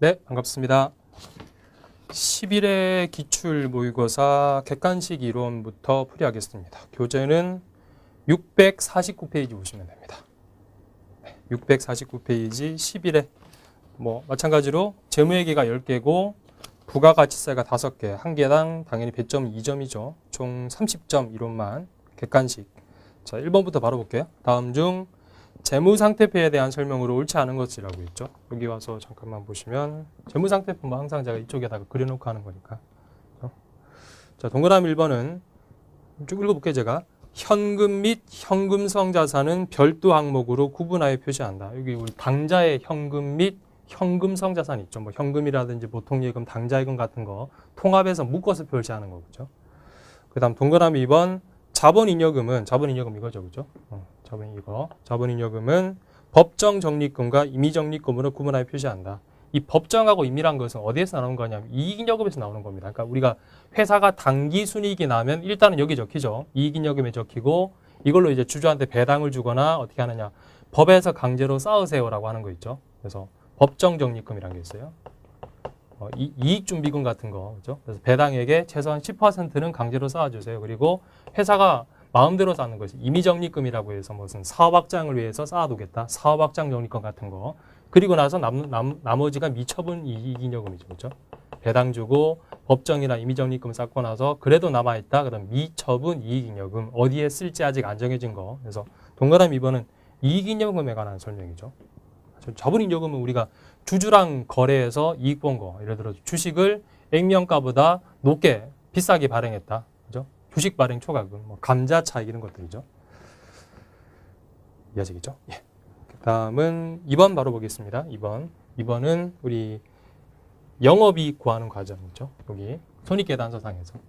네, 반갑습니다. 10일의 기출 모의고사 객관식 이론부터 풀이하겠습니다. 교재는 649페이지 보시면 됩니다. 649페이지 10일에 마찬가지로 재무회계가 10개고 부가가치세가 5개, 한 개당 당연히 배점 2점이죠. 총 30점 이론만 객관식. 자, 1번부터 바로 볼게요. 다음 중 재무상태표에 대한 설명으로 옳지 않은 것이라고 했죠. 여기 와서 잠깐만 보시면 재무상태표 항상 제가 이쪽에다가 그려놓고 하는 거니까. 자, 동그라미 1번은 쭉 읽어볼게요. 제가 현금 및 현금성 자산은 별도 항목으로 구분하여 표시한다. 여기 우리 당자의 현금 및 현금성 자산이 있죠. 현금이라든지 보통예금, 당자예금 같은 거 통합해서 묶어서 표시하는 거죠. 그 다음 동그라미 2번 자본잉여금은 자본잉여금 이거죠, 그죠? 자본잉여금은 법정적립금과 임의적립금으로 구분하여 표시한다. 이 법정하고 임의란 것은 어디에서 나오는 거냐면 이익잉여금에서 나오는 겁니다. 그러니까 우리가 회사가 당기순이익이 나면 일단은 여기 적히죠. 이익잉여금에 적히고 이걸로 이제 주주한테 배당을 주거나 어떻게 하느냐. 법에서 강제로 쌓으세요라고 하는 거 있죠. 그래서 법정적립금이라는 게 있어요. 이익준비금 같은 거, 그죠? 그래서 배당액의 최소한 10%는 강제로 쌓아주세요. 그리고 회사가 마음대로 쌓는 것이 임의적립금이라고 해서 무슨 사업 확장을 위해서 쌓아두겠다. 사업 확장 적립금 같은 거. 그리고 나서 나머지가 미처분 이익잉여금이죠, 그죠? 배당 주고 법정이나 임의적립금 쌓고 나서 그래도 남아있다. 그럼 미처분 이익잉여금. 어디에 쓸지 아직 안 정해진 거. 그래서 동그라미 2번은 이익잉여금에 관한 설명이죠. 자본잉여금은 우리가 주주랑 거래해서 이익 본 거. 예를 들어 주식을 액면가보다 높게 비싸게 발행했다. 그죠? 주식 발행 초과금, 감자 차익 이런 것들이죠. 이해하시겠죠? 예. 그 다음은 2번 바로 보겠습니다. 2번은 우리 영업이익 구하는 과정이죠. 여기 손익계산서상에서.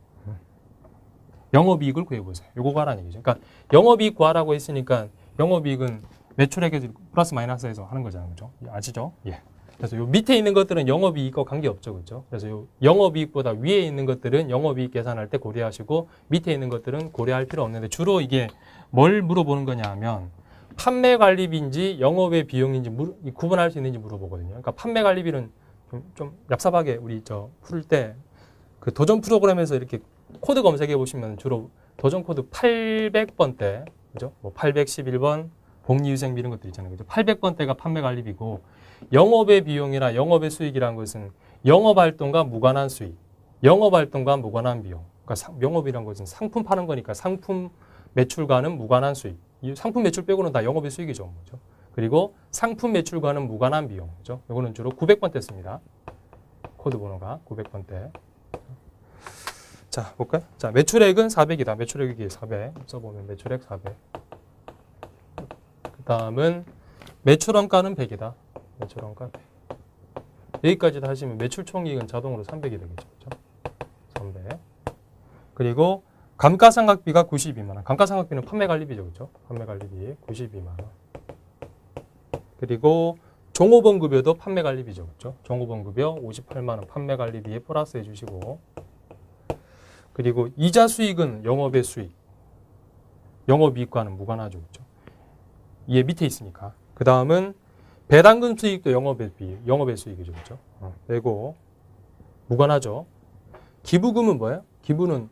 영업이익을 구해보세요. 요거 가라는 얘기죠. 그러니까 영업이익 구하라고 했으니까 영업이익은 매출액에서 플러스 마이너스해서 하는 거잖아요. 그죠? 아시죠? 예. 그래서 요 밑에 있는 것들은 영업이익과 관계없죠. 그죠? 그래서 요 영업이익보다 위에 있는 것들은 영업이익 계산할 때 고려하시고 밑에 있는 것들은 고려할 필요 없는데 주로 이게 뭘 물어보는 거냐 하면 판매관리비인지 영업의 비용인지 구분할 수 있는지 물어보거든요. 그러니까 판매관리비는 좀 얍삽하게 우리 풀 때 그 도전 프로그램에서 이렇게 코드 검색해 보시면 주로 도전 코드 800번대, 그죠? 811번 복리후생비 이런 것들 있잖아요. 그죠? 800번대가 판매관리비고 영업의 비용이나 영업의 수익이라는 것은 영업활동과 무관한 수익, 영업활동과 무관한 비용. 그러니까 영업이라는 것은 상품 파는 거니까 상품 매출과는 무관한 수익. 이 상품 매출 빼고는 다 영업의 수익이죠. 그죠? 그리고 상품 매출과는 무관한 비용. 그죠? 이거는 주로 900번대 씁니다. 코드 번호가 900번대. 자, 볼까요? 자, 매출액은 400이다. 매출액이 400. 써보면 매출액 400. 그 다음은 매출원가는 100이다. 매출원가 100. 여기까지 다 하시면 매출 총이익은 자동으로 300이 되겠죠. 그렇죠? 300. 그리고 감가상각비가 92만 원. 감가상각비는 판매관리비죠. 그렇죠? 판매관리비 92만 원. 그리고 종업원급여도 판매관리비죠. 그렇죠? 종업원급여 58만 원 판매관리비에 플러스 해주시고 그리고 이자 수익은 영업의 수익. 영업이익과는 무관하죠. 그렇죠? 이게 밑에 있으니까. 그 다음은 배당금 수익도 영업의 수익이죠. 그렇죠? 빼고 무관하죠. 기부금은 뭐예요? 기부는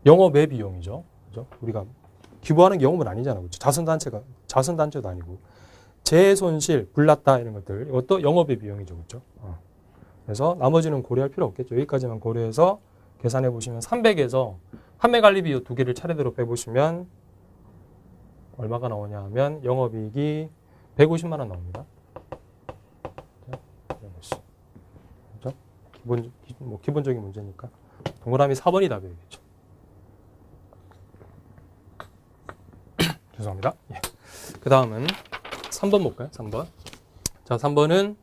영업의 비용이죠. 그죠? 우리가 기부하는 게 영업은 아니잖아요. 그렇죠? 자선단체도 아니고. 재손실, 불났다 이런 것들. 이것도 영업의 비용이죠. 그렇죠? 그래서 나머지는 고려할 필요 없겠죠. 여기까지만 고려해서 계산해 보시면 300에서 판매관리비 두 개를 차례대로 빼보시면 얼마가 나오냐 하면 영업이익이 150만 원 나옵니다. 그렇죠? 기본적인 문제니까 동그라미 4번이 답이겠죠. 죄송합니다. 예. 그 다음은 3번 볼까요? 3번. 자, 3번은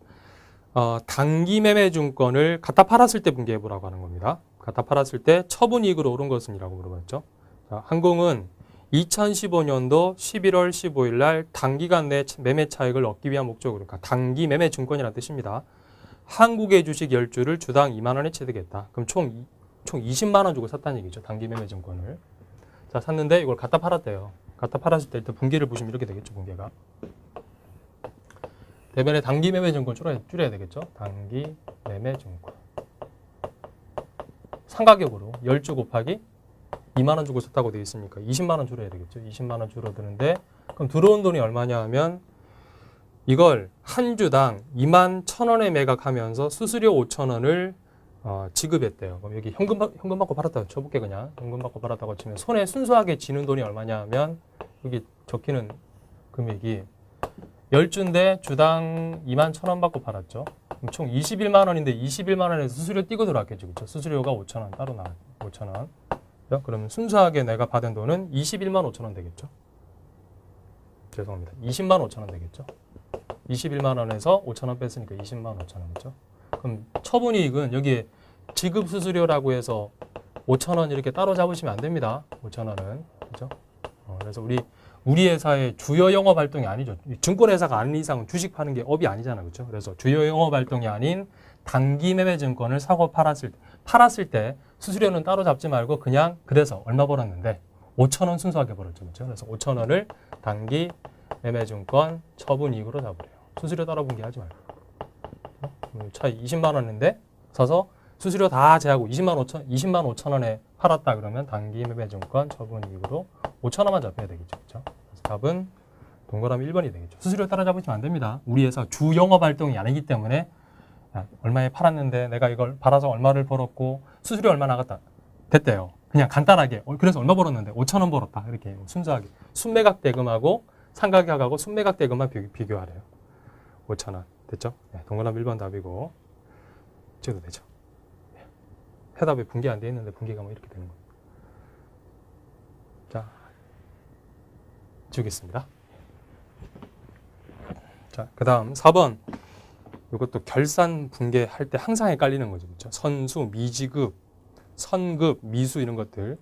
단기매매증권을 갖다 팔았을 때 분개해보라고 하는 겁니다. 갖다 팔았을 때 처분이익으로 오른 것은 이라고 물어봤죠. 자, 항공은 2015년도 11월 15일 날 단기간 내 매매 차익을 얻기 위한 목적으로, 그러니까 단기 매매 증권이라는 뜻입니다. 한국의 주식 10주를 주당 2만 원에 취득했다. 그럼 총 20만 원 주고 샀다는 얘기죠. 단기 매매 증권을. 자, 샀는데 이걸 갖다 팔았대요. 갖다 팔았을 때 일단 분기를 보시면 이렇게 되겠죠. 분기가. 대변에 단기 매매 증권 줄여야 되겠죠. 단기 매매 증권. 상가격으로 10주 곱하기 2만 원 주고 샀다고 되어 있으니까 20만 원 줄여야 되겠죠. 20만 원 줄어드는데 그럼 들어온 돈이 얼마냐 하면 이걸 한 주당 2만 1,000원에 매각하면서 수수료 5,000원을 지급했대요. 그럼 여기 현금 받고 팔았다고 쳐볼게 그냥. 현금 받고 팔았다고 치면 손에 순수하게 지는 돈이 얼마냐 하면 여기 적히는 금액이 10주인데 주당 2만 1,000원 받고 팔았죠. 그럼 총 21만 원인데 21만 원에서 수수료 띄고 들어왔겠죠. 그렇죠? 수수료가 5,000원 따로 나와. 5,000원. 그러면 순수하게 내가 받은 돈은 21만 5천 원 되겠죠. 죄송합니다. 20만 5천 원 되겠죠. 21만 원에서 5천 원 뺐으니까 20만 5천 원이죠. 그럼 처분이익은 여기에 지급 수수료라고 해서 5천 원 이렇게 따로 잡으시면 안 됩니다. 5천 원은. 그렇죠? 그래서 우리 회사의 주요 영업 활동이 아니죠. 증권회사가 아닌 이상은 주식 파는 게 업이 아니잖아요. 그렇죠? 그래서 주요 영업 활동이 아닌 단기 매매 증권을 사고 팔았을 때 수수료는 따로 잡지 말고 그냥 그래서 얼마 벌었는데 5천 원 순수하게 벌었죠. 그렇죠? 그래서 5천 원을 단기 매매 증권 처분 이익으로 잡으래요. 수수료 따로 분기하지 말고. 차이 20만 원인데 사서 수수료 다 제하고 20만 5천 원에 팔았다 그러면 단기 매매 증권 처분 이익으로 5천 원만 잡혀야 되겠죠. 그렇죠? 그래서 답은 동그라미 1번이 되겠죠. 수수료 따라잡으시면 안 됩니다. 우리 회사 주 영업 활동이 아니기 때문에 얼마에 팔았는데 내가 이걸 팔아서 얼마를 벌었고 수수료 얼마 나갔다. 됐대요. 그냥 간단하게. 그래서 얼마 벌었는데 5천 원 벌었다. 이렇게 순수하게. 순매각 대금하고 상가격하고 순매각 대금만 비교하래요. 5천 원. 됐죠? 네, 동그라미 1번 답이고. 찍어도 되죠. 네. 해답에 분기 안 돼 있는데 분기가 뭐 이렇게 되는 거예요. 자, 지우겠습니다. 자, 그 다음 4번. 이것도 결산 분괴할 때 항상 헷갈리는 거죠. 그렇죠? 선수, 미지급, 선급, 미수 이런 것들.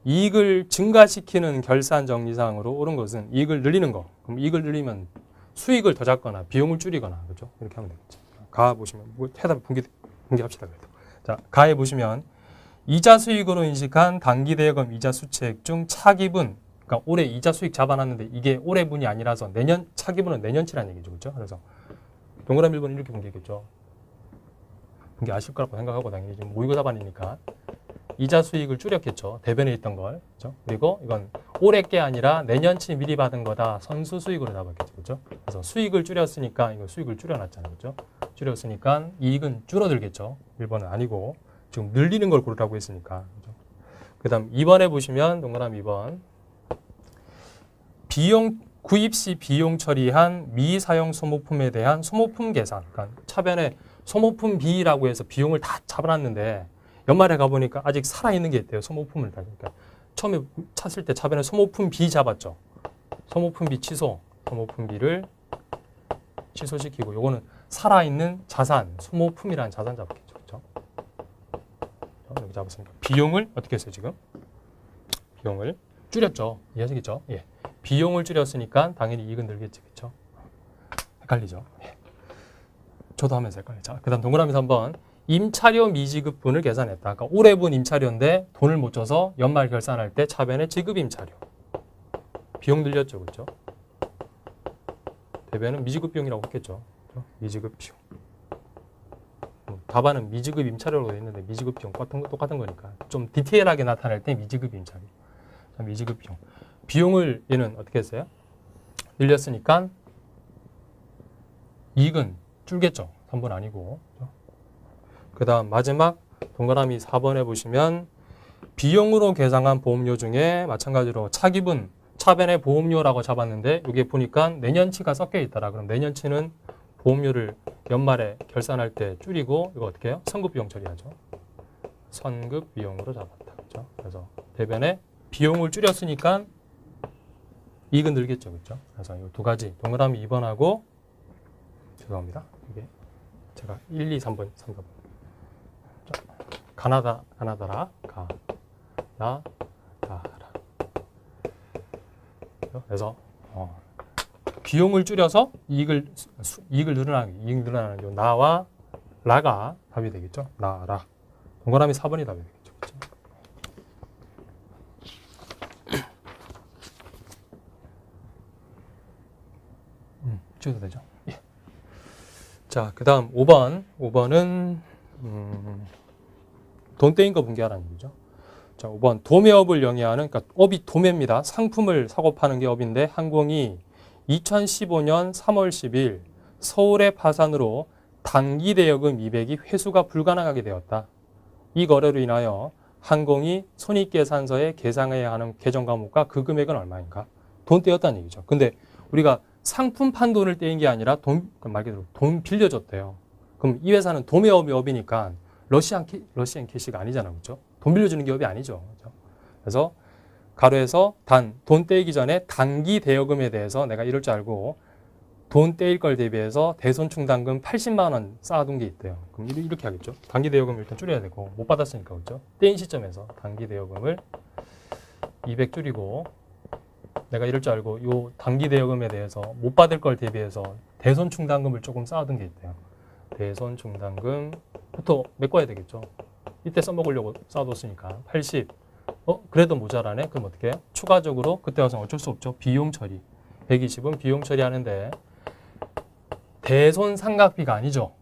이익을 증가시키는 결산 정리사항으로 옳은 것은 이익을 늘리는 거. 그럼 이익을 늘리면 수익을 더 잡거나 비용을 줄이거나 그렇죠? 이렇게 하면 되겠죠. 가 보시면 해답 분괴합시다 그래도. 자, 가에 보시면 이자 수익으로 인식한 단기 대여금 이자 수채액 중 차기분, 그러니까 올해 이자 수익 잡아놨는데 이게 올해분이 아니라서 내년 차기분은 내년치라는 얘기죠. 그렇죠? 그래서 동그라미 1번 이렇게 분개했겠죠. 분개 아실 거라고 생각하고 당연히 지금 모의고 답안이니까 이자 수익을 줄였겠죠. 대변에 있던 걸. 그렇죠? 그리고 이건 올해 게 아니라 내년치 미리 받은 거다. 선수 수익으로 잡았겠죠. 그렇죠? 그래서 수익을 줄였으니까 이거 수익을 줄여놨잖아요. 그렇죠? 줄였으니까 이익은 줄어들겠죠. 1번은 아니고 지금 늘리는 걸 고르라고 했으니까. 그렇죠? 그 다음 2번에 보시면 동그라미 2번 구입 시 비용 처리한 미사용 소모품에 대한 소모품 계산. 그러니까 차변에 소모품 B라고 해서 비용을 다 잡아놨는데 연말에 가보니까 아직 살아있는 게 있대요. 소모품을 다. 그러니까 처음에 찼을 때 차변에 소모품 B 잡았죠. 소모품 B 취소. 소모품 B를 취소시키고 요거는 살아있는 자산, 소모품이라는 자산 잡았겠죠. 그렇죠? 여기 잡았으니까 비용을 어떻게 했어요 지금? 비용을 줄였죠. 이해하시겠죠? 예. 비용을 줄였으니까 당연히 이익은 늘겠지. 그렇죠? 헷갈리죠? 예. 저도 하면서 헷갈리죠. 그 다음 동그라미 3번 임차료 미지급분을 계산했다. 그러니까 올해분 임차료인데 돈을 못 줘서 연말 결산할 때 차변에 지급 임차료. 비용 늘렸죠. 그렇죠? 대변은 미지급 비용이라고 했겠죠. 그렇죠? 미지급 비용. 답안은 미지급 임차료라고 되어 있는데 미지급 비용 똑같은 거니까 좀 디테일하게 나타낼 때 미지급 임차료. 자, 미지급 비용. 비용을 얘는 어떻게 했어요? 늘렸으니까 이익은 줄겠죠. 3번 아니고. 그 다음 마지막 동그라미 4번에 보시면 비용으로 계상한 보험료 중에 마찬가지로 차기분, 차변의 보험료라고 잡았는데 여기에 보니까 내년치가 섞여 있더라. 그럼 내년치는 보험료를 연말에 결산할 때 줄이고 이거 어떻게 해요? 선급 비용 처리하죠. 선급 비용으로 잡았다. 그렇죠? 그래서 대변에 비용을 줄였으니까 이익은 늘겠죠. 그렇죠? 그래서 이 두 가지 동그라미 2번하고 죄송합니다. 이게 제가 1, 2, 3번. 자, 가나다라. 그래서 비용을 줄여서 이익을 늘어나는 요 나와 라가 답이 되겠죠. 나라. 동그라미 4번이 답이 되겠죠. 그렇죠? 찍어도 되죠? 예. 자, 그 다음 5번. 5번은 돈 떼인 거 분개하라는 얘기죠. 자, 5번. 도매업을 영위하는, 그러니까 업이 도매입니다. 상품을 사고 파는 게 업인데 항공이 2015년 3월 10일 서울의 파산으로 단기 대여금 200이 회수가 불가능하게 되었다. 이 거래로 인하여 항공이 손익계산서에 계상해야 하는 계정 과목과 그 금액은 얼마인가? 돈 떼었다는 얘기죠. 근데 우리가 상품 판 돈을 떼인 게 아니라 말 그대로 돈 빌려줬대요. 그럼 이 회사는 도매업이 업이니까 러시안 캐시가 아니잖아. 그렇죠? 돈 빌려주는 게 업이 아니죠. 그렇죠? 그래서 가로에서 단 돈 떼기 전에 단기 대여금에 대해서 내가 이럴 줄 알고 돈 떼일 걸 대비해서 대손충당금 80만 원 쌓아둔 게 있대요. 그럼 이렇게 하겠죠. 단기 대여금을 일단 줄여야 되고 못 받았으니까 그렇죠. 떼인 시점에서 단기 대여금을 200 줄이고 내가 이럴 줄 알고 이 단기 대여금에 대해서 못 받을 걸 대비해서 대손충당금을 조금 쌓아둔 게 있대요. 대손충당금부터 메꿔야 되겠죠. 이때 써먹으려고 쌓아뒀으니까 80. 그래도 모자라네. 그럼 어떻게 해요? 추가적으로 그때 와서 어쩔 수 없죠. 비용 처리. 120은 비용 처리하는데 대손상각비가 아니죠.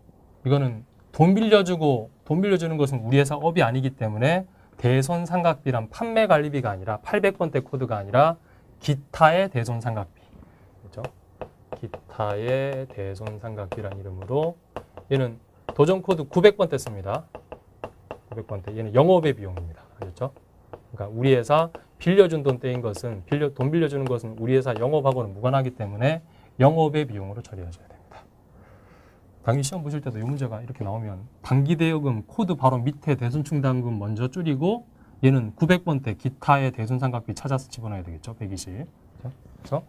이거는 돈 빌려주는 것은 우리 회사 업이 아니기 때문에 대손상각비란 판매관리비가 아니라 800번대 코드가 아니라 기타의 대손상각비. 그렇죠? 기타의 대손상각비란 이름으로 얘는 도전 코드 900번대 씁니다. 900번대. 얘는 영업의 비용입니다. 알겠죠? 그러니까 우리 회사 빌려준 돈 떼인 것은 돈 빌려주는 것은 우리 회사 영업하고는 무관하기 때문에 영업의 비용으로 처리하셔야 됩니다. 당연히 시험 보실 때도 이 문제가 이렇게 나오면 단기 대여금 코드 바로 밑에 대손충당금 먼저 줄이고 얘는 900번대 기타의 대손상각비 찾아서 집어넣어야 되겠죠. 120. 그래서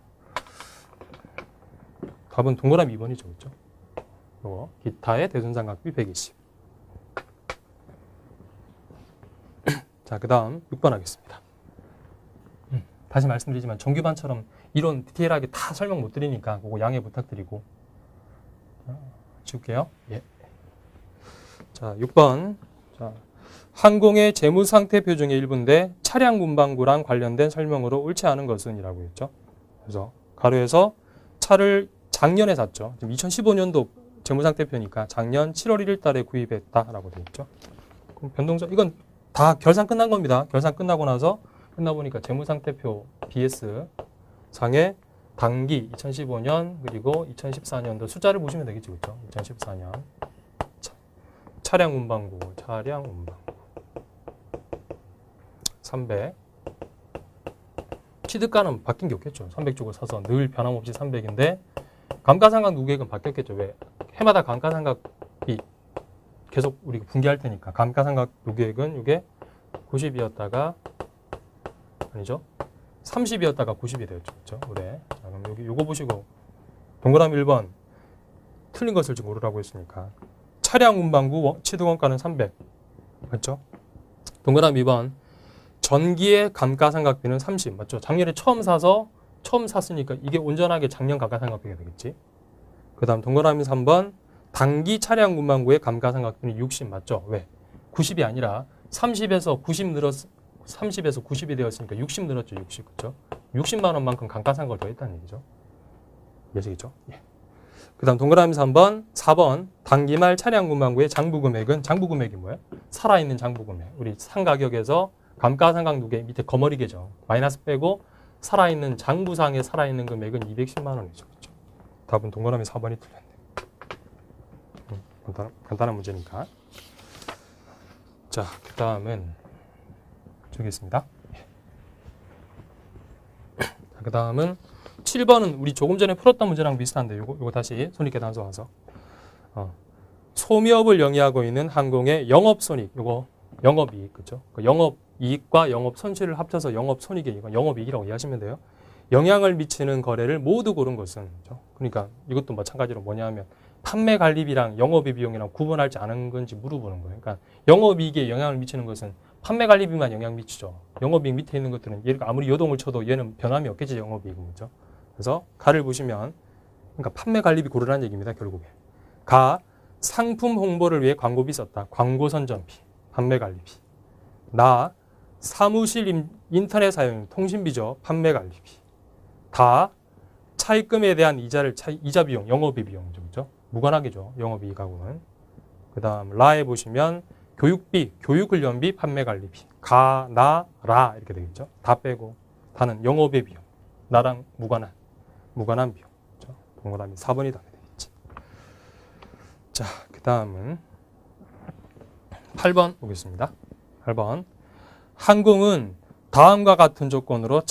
답은 동그라미 2번이죠. 그렇죠? 이거 기타의 대손상각비 120. 자, 그 다음 6번 하겠습니다. 다시 말씀드리지만 정규반처럼 이런 디테일하게 다 설명 못 드리니까 그거 양해 부탁드리고 지울게요. 예. 자, 6번. 자, 항공의 재무상태표 중의 일부인데 차량 문방구랑 관련된 설명으로 옳지 않은 것은 이라고 했죠. 그래서 가로에서 차를 작년에 샀죠. 지금 2015년도 재무상태표니까 작년 7월 1일 달에 구입했다라고 되어 있죠. 그럼 변동적 이건 다 결산 끝난 겁니다. 결산 끝나고 나서 끝나보니까 재무상태표 BS 상에 단기 2015년 그리고 2014년도 숫자를 보시면 되겠죠. 그렇죠? 2014년 차량 운반구 300 취득가는 바뀐 게 없겠죠. 300 주고 사서 늘 변함없이 300인데 감가상각 누계액은 바뀌었겠죠. 왜? 해마다 감가상각이 계속 우리가 분기할 테니까 감가상각 누계액은 이게 90이었다가 아니죠. 30이었다가 90이 되었죠. 그렇죠? 올해. 자, 그럼 여기 요거 보시고 동그라미 1번 틀린 것을 좀 고르라고 했으니까 차량 운반구 취득원가는 300. 맞죠? 동그라미 2번 전기의 감가상각비는 30. 맞죠? 작년에 처음 샀으니까 이게 온전하게 작년 감가상각비가 되겠지. 그 다음 동그라미 3번 단기 차량 운반구의 감가상각비는 60. 맞죠? 왜? 90이 아니라 30에서 90이 되었으니까 60 늘었죠. 60. 그렇죠? 60만 원만큼 감가상각을 더 했다는 얘기죠. 이해되시겠죠? 예. 그 다음 동그라미 3번, 4번 단기말 차량 운반구의 장부금액은 장부금액이 뭐예요? 살아있는 장부금액. 우리 상가격에서 감가상각 누계 밑에 거머리계죠. 마이너스 빼고 살아있는 장부상에 살아있는 금액은 210만 원이죠. 그렇죠? 답은 동그라미 4번이 틀렸네. 간단한 문제니까. 자, 그 다음은 저기 있습니다. 그 다음은 7번은 우리 조금 전에 풀었던 문제랑 비슷한데 요거 다시 손익계산서 와서 소미업을 영위하고 있는 항공의 영업손익 요거 영업이익 그죠? 그 영업이익과 영업손실을 합쳐서 영업손익이 이거 영업이익이라고 이해하시면 돼요. 영향을 미치는 거래를 모두 고른 것은 그죠? 그러니까 이것도 마찬가지로 뭐냐면 판매관리비랑 영업의 비용이랑 구분하지 않은 건지 물어보는 거예요. 그러니까 영업이익에 영향을 미치는 것은 판매관리비만 영향 미치죠. 영업이익 밑에 있는 것들은 얘가 아무리 요동을 쳐도 얘는 변함이 없겠지 영업이익은 그죠? 그래서 가를 보시면 그러니까 판매관리비 고르라는 얘기입니다. 결국에 가 상품 홍보를 위해 광고비 썼다. 광고 선전비, 판매관리비. 나 사무실 인터넷 사용 통신비죠. 판매관리비. 다 차입금에 대한 이자 비용, 영업의 비용이죠. 그죠? 무관하게죠. 영업이익하고는. 그 다음 라에 보시면 교육비, 교육훈련비, 판매관리비. 가, 나, 라 이렇게 되겠죠. 다 빼고 다는 영업의 비용. 나랑 무관한 비용. 그렇죠? 동그라미 4번이 답이 되겠지. 자, 그 다음은 8번 보겠습니다. 8번. 항공은 다음과 같은 조건으로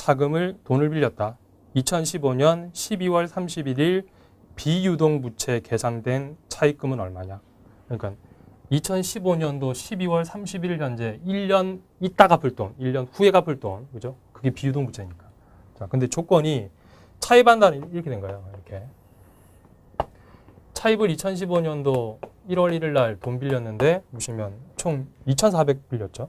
돈을 빌렸다. 2015년 12월 31일 비유동부채 계상된 차입금은 얼마냐? 그러니까 2015년도 12월 31일 현재 1년 있다 갚을 돈, 1년 후에 갚을 돈, 그죠? 그게 비유동부채니까. 자, 근데 조건이 차입한다는 이렇게 된 거예요. 이렇게. 차입을 2015년도 1월 1일 날 돈 빌렸는데 보시면 총 2,400 빌렸죠.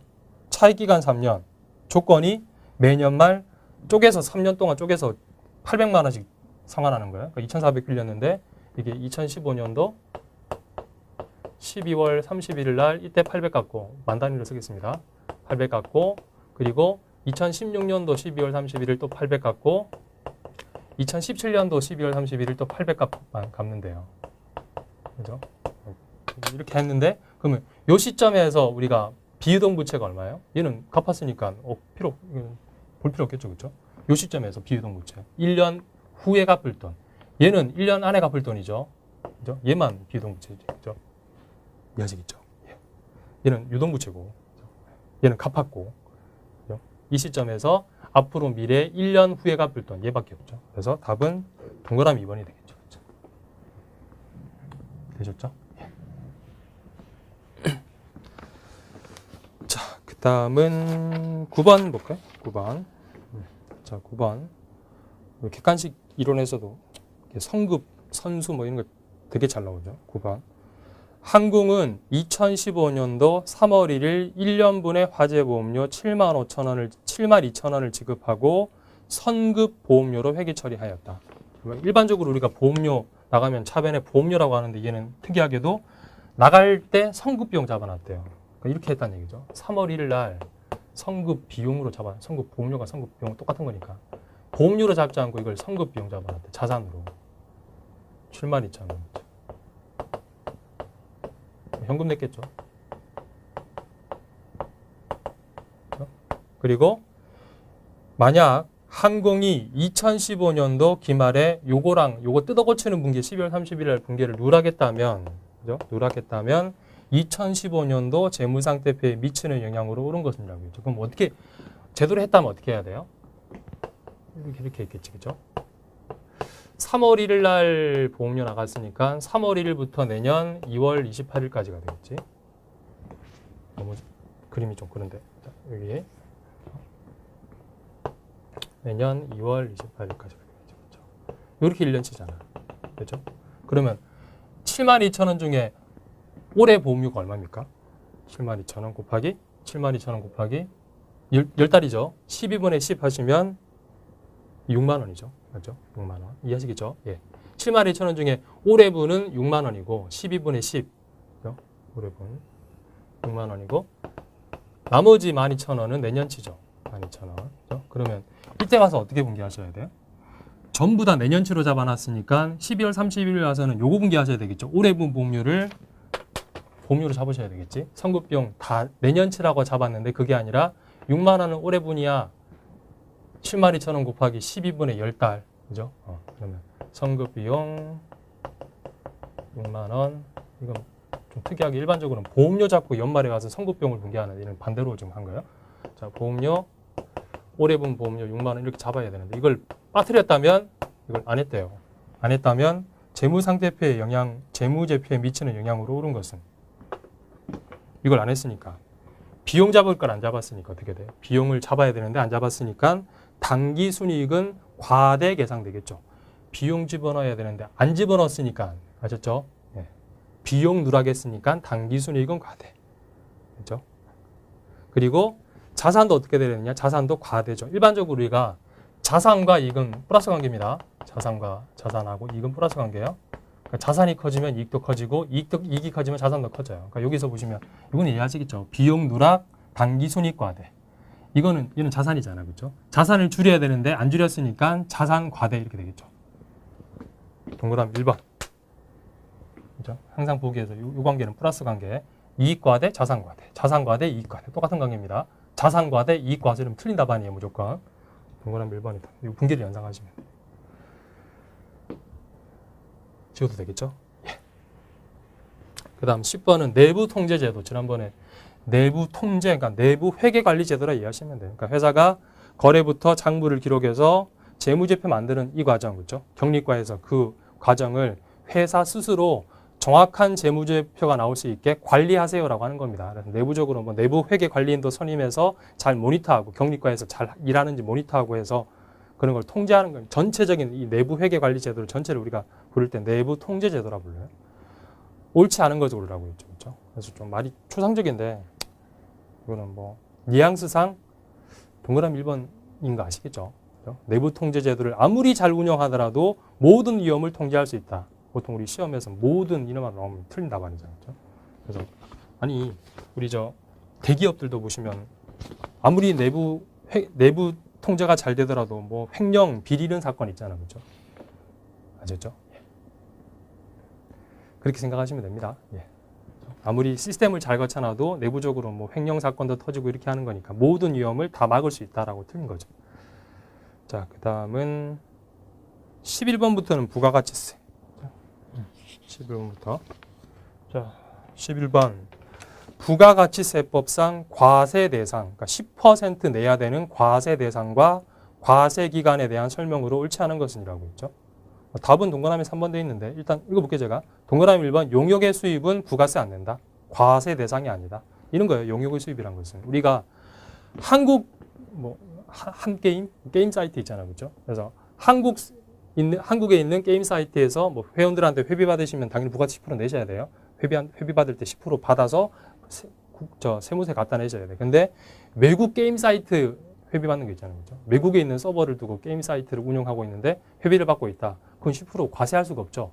차입 기간 3년. 조건이 매년 말 쪼개서 3년 동안 쪼개서 800만 원씩 상환하는 거예요. 그러니까 2,400 빌렸는데 이게 2015년도 12월 31일 날 이때 800 갚고 만 단위로 쓰겠습니다. 800 갚고 그리고 2016년도 12월 31일 또 800 갚고 2017년도 12월 31일 또 800 갚는데요. 그죠? 이렇게 했는데 그러면 요 시점에서 우리가 비유동 부채가 얼마예요? 얘는 갚았으니까 볼 필요 없겠죠. 그렇죠? 요 시점에서 비유동 부채 1년 후에 갚을 돈. 얘는 1년 안에 갚을 돈이죠. 그죠? 얘만 비유동 부채죠. 그죠? 이해하시겠죠? 예. 얘는 유동 부채고 얘는 갚았고 그죠? 이 시점에서 앞으로 미래 1년 후에 갚을 돈 얘밖에 없죠. 그래서 답은 동그라미 2번이 되겠죠. 그렇죠? 되셨죠? 자, 그 다음은 9번 볼까요? 9번. 자, 9번. 객관식 이론에서도 성급, 선수 뭐 이런 거 되게 잘 나오죠. 9번. 항공은 2015년도 3월 1일 1년분의 화재보험료 72,000원을 지급하고 선급 보험료로 회계 처리하였다. 일반적으로 우리가 보험료 나가면 차변에 보험료라고 하는데 얘는 특이하게도 나갈 때 선급 비용 잡아놨대요. 그러니까 이렇게 했다는 얘기죠. 3월 1일 날 선급 비용으로 선급 보험료가 선급 비용 똑같은 거니까 보험료로 잡지 않고 이걸 선급 비용 잡아놨대. 자산으로 72,000원. 현금 냈겠죠. 그리고 만약 항공이 2015년도 기말에 요거 뜯어고치는 분기 12월 31일 날 분기를 누락했다면, 그죠? 누락했다면 2015년도 재무상태표에 미치는 영향으로 오른 것이라고 했죠. 그럼 어떻게 제대로 했다면 어떻게 해야 돼요? 이렇게 했겠지, 그죠? 3월 1일 날 보험료 나갔으니까 3월 1일부터 내년 2월 28일까지가 되겠지. 너무 그림이 좀 그런데. 자, 여기 내년 2월 28일까지가 되겠죠. 그렇죠? 이렇게 1년치잖아. 그렇죠? 그러면 72,000원 중에 올해 보험료가 얼마입니까? 72,000원 곱하기 72,000원 곱하기 10달이죠. 12분의 10 하시면 6만 원이죠. 맞죠? 6만 원. 이해하시겠죠? 예. 72,000원 중에 올해분은 6만 원이고 12분의 10. 그죠? 올해분 6만 원이고 나머지 12,000원은 내년치죠. 12,000원. 그죠? 그러면 이때 가서 어떻게 분기하셔야 돼요? 전부 다 내년치로 잡아놨으니까 12월 30일 와서는 요거 분기하셔야 되겠죠. 올해분 보험료로 잡으셔야 되겠지. 선급비용 다 내년치라고 잡았는데 그게 아니라 6만 원은 올해분이야. 72,000원 곱하기 12분의 10달. 그죠? 그러면 선급비용 6만 원. 이건 좀 특이하게 일반적으로는 보험료 잡고 연말에 가서 선급비용을 분기하는 이런 반대로 지금 한 거예요. 자, 보험료 올해분 보험료 6만 원 이렇게 잡아야 되는데 이걸 빠뜨렸다면 이걸 안 했대요. 안 했다면 재무상태표의 영향, 재무제표에 미치는 영향으로 오른 것은 이걸 안 했으니까 비용 잡을 걸 안 잡았으니까 어떻게 돼요? 비용을 잡아야 되는데 안 잡았으니까 당기 순이익은 과대 계상되겠죠. 비용 집어넣어야 되는데 안 집어넣었으니까 아셨죠? 예. 비용 누락했으니까 당기 순이익은 과대. 그렇죠? 그리고 자산도 어떻게 되느냐? 자산도 과대죠. 일반적으로 우리가 자산과 이익은 플러스 관계입니다. 자산하고 이익은 플러스 관계예요. 그러니까 자산이 커지면 이익도 커지고 이익이 커지면 자산도 커져요. 그러니까 여기서 보시면 이건 이해하시겠죠? 비용 누락, 당기 순이익 과대. 얘는 자산이잖아, 그렇죠? 자산을 줄여야 되는데 안 줄였으니까 자산 과대 이렇게 되겠죠. 동그라미 1번. 그죠? 항상 보기에서 이 관계는 플러스 관계. 이익과대, 자산과대. 자산과대, 이익과대. 똑같은 관계입니다. 자산과대, 이익과대는 틀린 답안이에요, 무조건. 동그라미 1번이다. 이 분기를 연상하시면. 지워도 되겠죠? 예. 그 다음 10번은 내부 통제제도. 지난번에 내부 통제, 그러니까 내부 회계관리제도라 이해하시면 돼요. 그러니까 회사가 거래부터 장부를 기록해서 재무제표 만드는 이 과정, 그렇죠? 경리과에서 그 과정을 회사 스스로 정확한 재무제표가 나올 수 있게 관리하세요라고 하는 겁니다. 그래서 내부적으로 뭐 내부 회계관리인도 선임해서 잘 모니터하고 경리과에서 잘 일하는지 모니터하고 해서 그런 걸 통제하는 건 전체적인 이 내부 회계관리제도를 전체를 우리가 부를 때 내부 통제제도라 불러요. 옳지 않은 것을 고르라고 했죠, 그렇죠? 그래서 좀 말이 초상적인데 이거는 뭐 뉘앙스상 동그라미 1번인 거 아시겠죠? 그렇죠? 내부 통제제도를 아무리 잘 운영하더라도 모든 위험을 통제할 수 있다. 보통 우리 시험에서 모든 이놈만 나오면 틀린 답안이잖아요. 그렇죠? 그래서 아니 우리 저 대기업들도 보시면 아무리 내부 통제가 잘 되더라도 뭐 횡령, 비리는 사건 있잖아요. 그렇죠? 아셨죠? 예. 그렇게 생각하시면 됩니다. 예. 아무리 시스템을 잘 거쳐놔도 내부적으로 뭐 횡령 사건도 터지고 이렇게 하는 거니까 모든 위험을 다 막을 수 있다라고 틀린 거죠. 자, 그 다음은 11번부터는 부가가치세. 11번부터. 자, 11번. 부가가치세법상 과세 대상, 그러니까 10% 내야 되는 과세 대상과 과세 기간에 대한 설명으로 옳지 않은 것은이라고 했죠. 답은 동그라미 3번 돼 있는데 일단 읽어볼게요. 제가. 동그라미 1번 용역의 수입은 부가세 안 낸다. 과세 대상이 아니다. 이런 거예요. 용역의 수입이란 것은. 우리가 한국 한 게임 사이트 있잖아요. 그렇죠? 그래서 한국에 있는 게임 사이트에서 뭐 회원들한테 회비 받으시면 당연히 부가세 10% 내셔야 돼요. 회비 받을 때 10% 받아서 세무세 갖다 내셔야 돼. 근데 외국 게임 사이트 회비 받는 게 있잖아요. 그렇죠? 외국에 있는 서버를 두고 게임 사이트를 운영하고 있는데 회비를 받고 있다. 그건 10% 과세할 수가 없죠.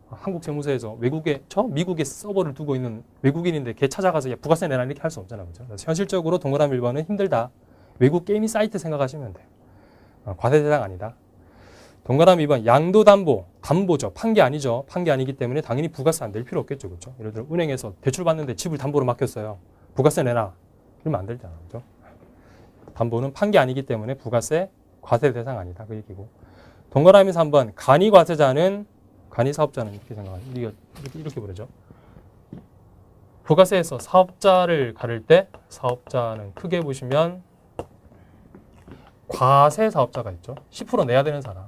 한국 세무서에서 미국에 서버를 두고 있는 외국인인데 걔 찾아가서 야, 부가세 내라 이렇게 할 수 없잖아요. 그렇죠? 그래서 현실적으로 동그라미 1번은 힘들다. 외국 게임 사이트 생각하시면 돼요. 과세 대상 아니다. 동그라미 2번 양도담보, 담보죠. 판 게 아니죠. 판 게 아니기 때문에 당연히 부가세 안 낼 필요 없겠죠. 그렇죠? 예를 들어 은행에서 대출 받는데 집을 담보로 맡겼어요. 부가세 내놔. 이러면 안 되잖아요. 그렇죠? 담보는 판 게 아니기 때문에 부가세, 과세 대상 아니다. 그 얘기고. 동그라미 3번 간이과세자는 간이사업자는 이렇게 생각합니다. 이렇게 부르죠. 부가세에서 사업자를 가를 때 사업자는 크게 보시면 과세 사업자가 있죠. 10% 내야 되는 사람.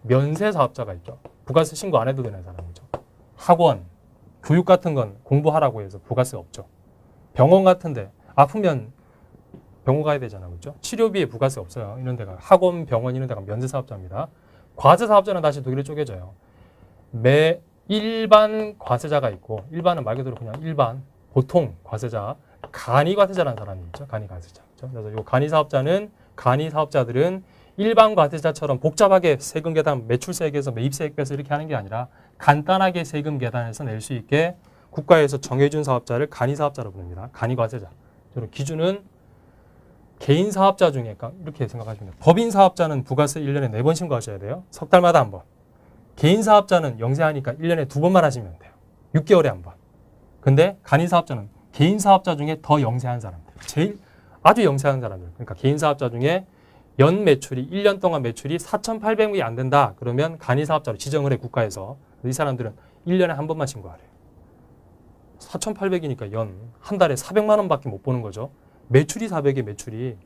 면세 사업자가 있죠. 부가세 신고 안 해도 되는 사람이죠. 학원, 교육 같은 건 공부하라고 해서 부가세 없죠. 병원 같은데 아프면 병원 가야 되잖아요. 그렇죠? 치료비에 부가세 없어요. 이런 데가 학원, 병원 이런 데가 면세 사업자입니다. 과세 사업자는 다시 두 개로 쪼개져요. 일반 과세자가 있고 일반은 말 그대로 그냥 일반 보통 과세자, 간이과세자라는 사람이 있죠. 간이과세자. 그렇죠? 그래서 이 간이사업자들은 일반 과세자처럼 복잡하게 세금 계산, 매출세액에서 매입세액 빼서 이렇게 하는 게 아니라 간단하게 세금 계산해서 낼 수 있게 국가에서 정해준 사업자를 간이사업자로 부릅니다. 간이과세자. 기준은 개인 사업자 중에 이렇게 생각하시면 돼요. 법인 사업자는 부가세 1년에 4번 신고하셔야 돼요. 석 달마다 한 번. 개인 사업자는 영세하니까 1년에 2번만 하시면 돼요. 6개월에 한 번. 근데 간이 사업자는 개인 사업자 중에 더 영세한 사람들. 제일 아주 영세한 사람들. 그러니까 개인 사업자 중에 연 매출이 1년 동안 매출이 4,800억이 안 된다. 그러면 간이 사업자로 지정을 해 국가에서. 이 사람들은 1년에 한 번만 신고하래요. 4,800이니까 한 달에 400만 원밖에 못 버는 거죠. 매출이 400에 매출이.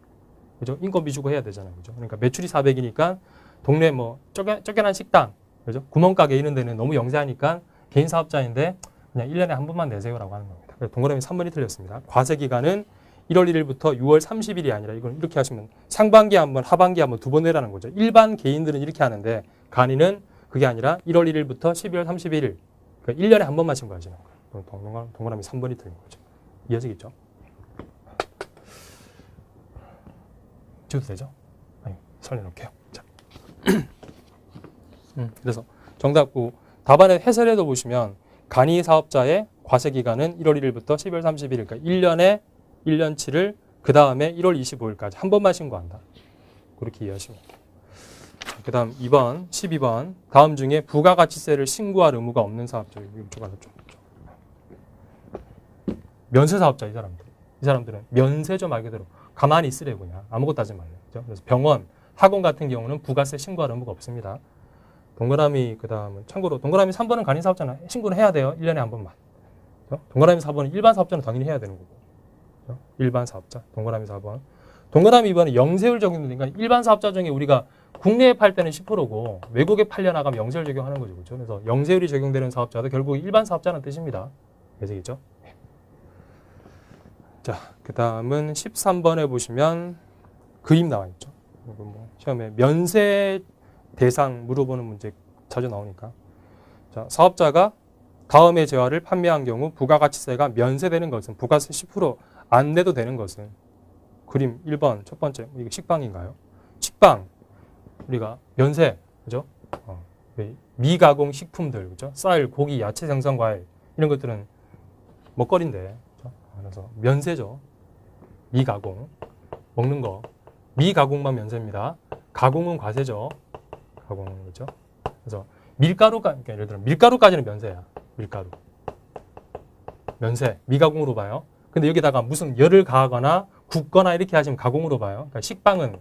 그죠? 인건비 주고 해야 되잖아요. 그죠? 그러니까 매출이 400이니까 동네 쫓겨난 식당, 그죠? 구멍가게 이런 데는 너무 영세하니까 개인 사업자인데 그냥 1년에 한 번만 내세요라고 하는 겁니다. 그래서 동그라미 3번이 틀렸습니다. 과세 기간은 1월 1일부터 6월 30일이 아니라 이건 이렇게 하시면 상반기에 한 번, 하반기에 한 번 2번 내라는 거죠. 일반 개인들은 이렇게 하는데 간이는 그게 아니라 1월 1일부터 12월 31일. 그러니까 1년에 한 번만 신고하시는 거예요. 동그라미 3번이 틀린 거죠. 이해하시겠죠? 지워도 되죠? 아니, 설명할게요. 자. 그래서 정답 답안의 해설에도 보시면 간이 사업자의 과세 기간은 1월 1일부터 12월 31일, 그러니까 1년에 1년치를 그 다음에 1월 25일까지 한 번만 신고한다. 그렇게 이해하시면 돼요. 그 다음 2번, 12번. 다음 중에 부가가치세를 신고할 의무가 없는 사업자. 면세 사업자, 이 사람들. 이 사람들은 면세죠, 말 그대로. 가만히 있으래, 그냥. 아무것도 하지 말래요. 그죠? 그래서 병원, 학원 같은 경우는 부가세 신고할 의무가 없습니다. 동그라미, 그 다음은, 참고로, 동그라미 3번은 간이 사업자는 신고를 해야 돼요. 1년에 한 번만. 그죠? 동그라미 4번은 일반 사업자는 당연히 해야 되는 거고. 그죠? 일반 사업자, 동그라미 4번. 동그라미 2번은 영세율 적용되니까 일반 사업자 중에 우리가 국내에 팔 때는 10%고 외국에 팔려 나가면 영세율 적용하는 거죠. 그렇죠? 그래서 영세율이 적용되는 사업자도 결국 일반 사업자는 뜻입니다. 되시겠죠? 자, 그 다음은 13번에 보시면 그림 나와 있죠. 뭐 시험에 면세 대상 물어보는 문제 자주 나오니까. 자, 사업자가 다음의 재화를 판매한 경우 부가가치세가 면세되는 것은 부가세 10% 안 내도 되는 것은 그림 1번 첫 번째 이거 식빵인가요? 식빵 우리가 면세 그죠? 미가공 식품들 그죠? 쌀, 고기, 야채, 생선, 과일 이런 것들은 먹거리인데 그죠? 그래서 면세죠. 미가공 먹는 거 미가공만 면세입니다. 가공은 과세죠. 가공은 그죠? 그래서 밀가루가 그러니까 예를 들어 밀가루까지는 면세야. 밀가루 면세 미가공으로 봐요. 근데 여기다가 무슨 열을 가하거나 굽거나 이렇게 하시면 가공으로 봐요. 그러니까 식빵은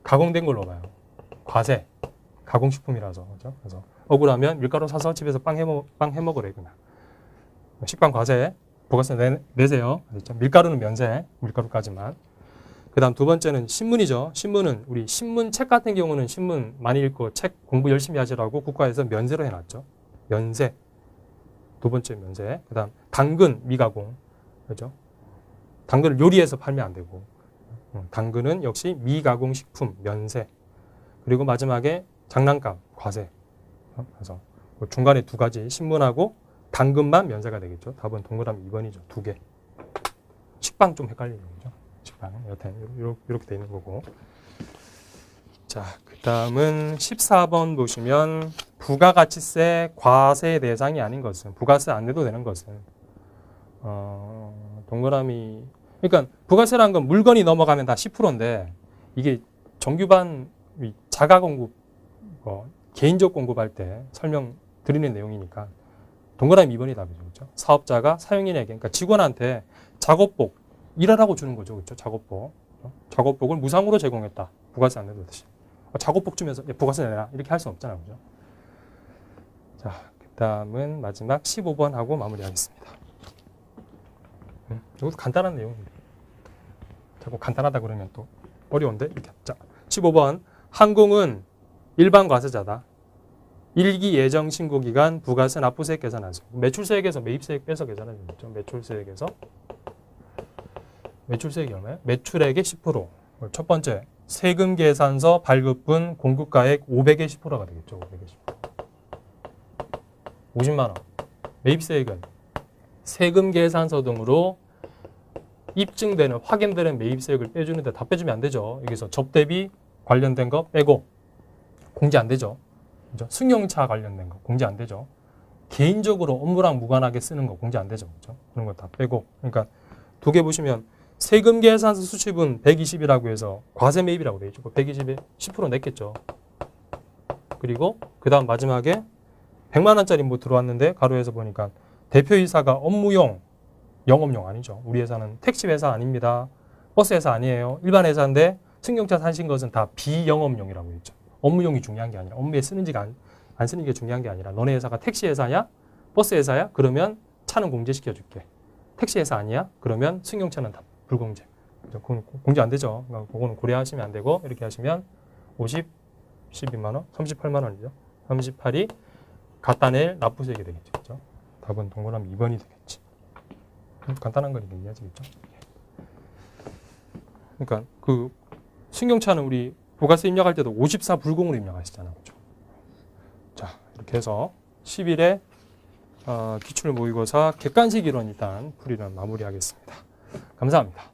가공된 걸로 봐요. 과세, 가공식품이라서. 그렇죠? 그래서 억울하면 밀가루 사서 집에서 빵 해먹으래 그냥. 식빵 과세, 부가세 내세요. 그렇죠? 밀가루는 면세, 밀가루까지만. 그 다음 두 번째는 신문이죠. 신문은 우리 신문책 같은 경우는 신문 많이 읽고 책 공부 열심히 하시라고 국가에서 면세로 해놨죠. 면세. 두 번째 면세. 그 다음 당근, 미가공. 그렇죠? 당근을 요리해서 팔면 안 되고 당근은 역시 미가공 식품 면세 그리고 마지막에 장난감 과세 그래서 중간에 두 가지 신문하고 당근만 면세가 되겠죠. 답은 동그라미 2번이죠. 두 개. 식빵 좀 헷갈리는 거죠. 식빵 여튼 이렇게 돼 있는 거고. 자, 그 다음은 14번 보시면 부가가치세 과세 대상이 아닌 것은 부가세 안 내도 되는 것은 동그라미 그러니까 부가세라는 건 물건이 넘어가면 다 10%인데 이게 정규반 자가 공급 개인적 공급할 때 설명 드리는 내용이니까 동그라미 2번이 답이죠. 그렇죠? 사업자가 사용인에게 그러니까 직원한테 작업복 일하라고 주는 거죠. 그렇죠? 작업복. 작업복을 무상으로 제공했다. 부가세 안 내도 되듯이. 작업복 주면서 부가세 내라. 이렇게 할 수는 없잖아요. 그죠? 자, 그다음은 마지막 15번 하고 마무리하겠습니다. 이것도 간단한 내용입니다. 자꾸 간단하다 그러면 또 어려운데 이렇게. 자, 15번 항공은 일반 과세자다. 일기 예정 신고 기간 부가세 납부세액 계산하세요. 매출세액에서 매입세액 빼서 계산하는 거죠. 매출세액에서 매출세액이 얼마예요? 매출액의 10%. 첫 번째 세금 계산서 발급분 공급가액 500의 10%가 되겠죠. 500의 10%. 50만 원. 매입세액은 세금 계산서 등으로 입증되는 확인되는 매입세액을 빼주는데 다 빼주면 안 되죠. 여기서 접대비 관련된 거 빼고 공제 안 되죠. 그죠? 승용차 관련된 거 공제 안 되죠. 개인적으로 업무랑 무관하게 쓰는 거 공제 안 되죠. 그죠? 그런 거 다 빼고. 그러니까 두 개 보시면 세금 계산서 수취분 120이라고 해서 과세 매입이라고 되어 있죠. 120에 10% 냈겠죠. 그리고 그 다음 마지막에 100만 원짜리 뭐 들어왔는데 가로에서 보니까 대표이사가 업무용, 영업용 아니죠. 우리 회사는 택시 회사 아닙니다. 버스 회사 아니에요. 일반 회사인데 승용차 사신 것은 다 비영업용이라고 했죠. 업무용이 중요한 게 아니라 업무에 쓰는지가 안 쓰는 게 중요한 게 아니라 너네 회사가 택시 회사야? 버스 회사야? 그러면 차는 공제시켜 줄게. 택시 회사 아니야? 그러면 승용차는 다 불공제. 그건 공제 안 되죠. 그거는 고려하시면 안 되고 이렇게 하시면 12만 원, 38만 원이죠. 38이 갖다 낼 납부세액이 되겠죠. 그렇죠? 답은 동그라미 2번이 되겠지. 간단한 거니까 이해하시겠죠? 그러니까 그 승용차는 우리 부가세 입력할 때도 54 불공으로 입력하시잖아요. 그렇죠? 자, 이렇게 해서 10일에 기출 모의고사 객관식 이론 일단 풀이를 마무리하겠습니다. 감사합니다.